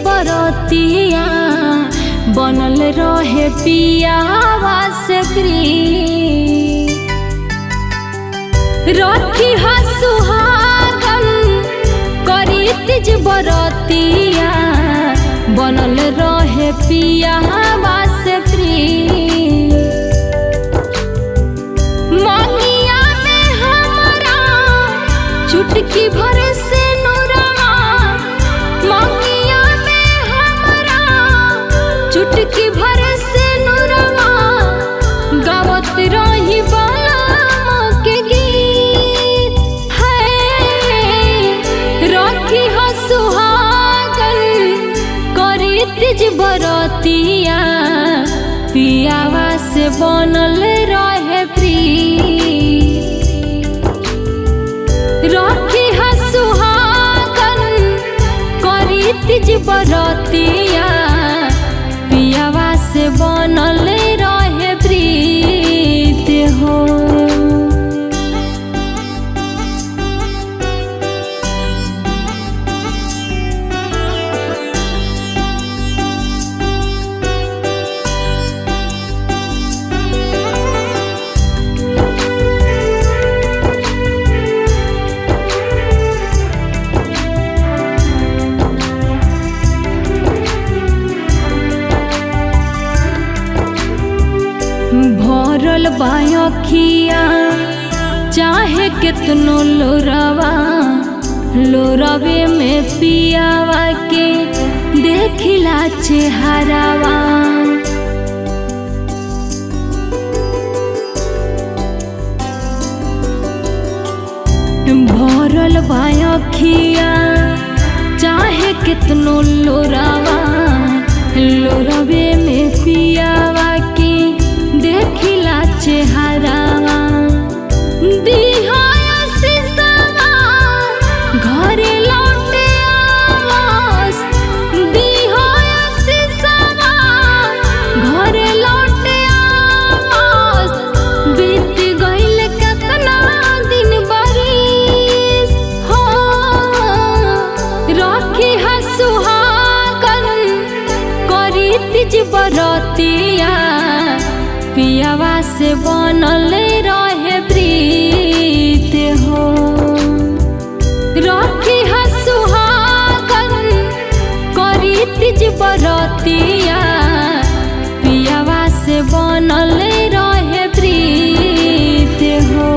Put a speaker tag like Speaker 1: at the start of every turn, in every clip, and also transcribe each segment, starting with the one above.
Speaker 1: बरतिया बनल रहे पियावा से प्रीत। रखी हा सुहागन करी तीज बरतिया बनल रहे पियावा से प्रीत। मंगिया में हमारा चुटकी भर से नुरवा, मंगिया में हमारा चुटकी भर से नुरवा गावत रही बालाम के गीत है। रखी हा सुहागन करी तीज बरतिया पियावा से बनल रहे प्रीत। रखी हा सुहागन करी तीज बरतिया पियावा से बनल रहे प्रीत हो। भरल बाखिया चाहे कितनो लोरवा, लोरवे में पियावा के देखिला चेहरावा। भरल बाखिया चाहे कितनो लोरवा, लोरवे में पियावा के देखिला चेहरावा। दिहाया सिसवा घरे लौटे आवास, दिहाया सिसवा घरे लौटे आवास। बीत गइल केतना दिन बरिस हो। रखी हा सुहागन करी तीज बरतिया पियावा से बनल रहे प्रीत हो। रखी हा सुहागन करी तीज बरतिया पियावा से बनल रहे प्रीत हो।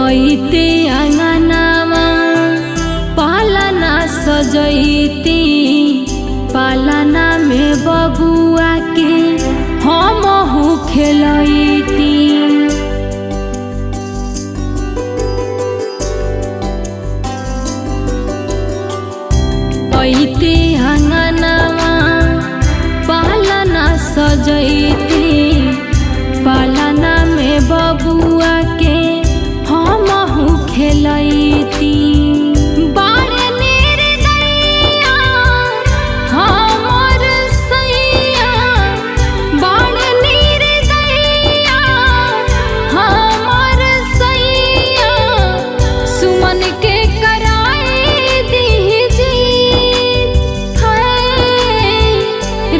Speaker 1: ऐते आंगनामा पालना सजैती, पालना में बबुआ के हमहु खेलैती। ऐते आंगनामा पालना सजैती, पालना में बबुआ के हमहु खेलैती। बारे निर्दयिया हमर सैया, बारे निर्दयिया हमर सैया। सुमन के कराई दीजिए है।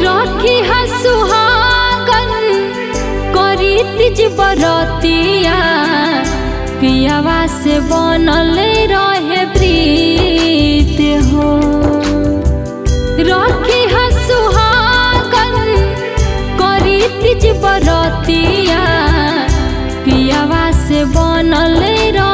Speaker 1: रखी हा सुहागन करी तीज बरतिया पियावा से बनल रहे प्रीत हो। रखी हा सुहागन करी तीज बरतिया पियावा से बनल रहे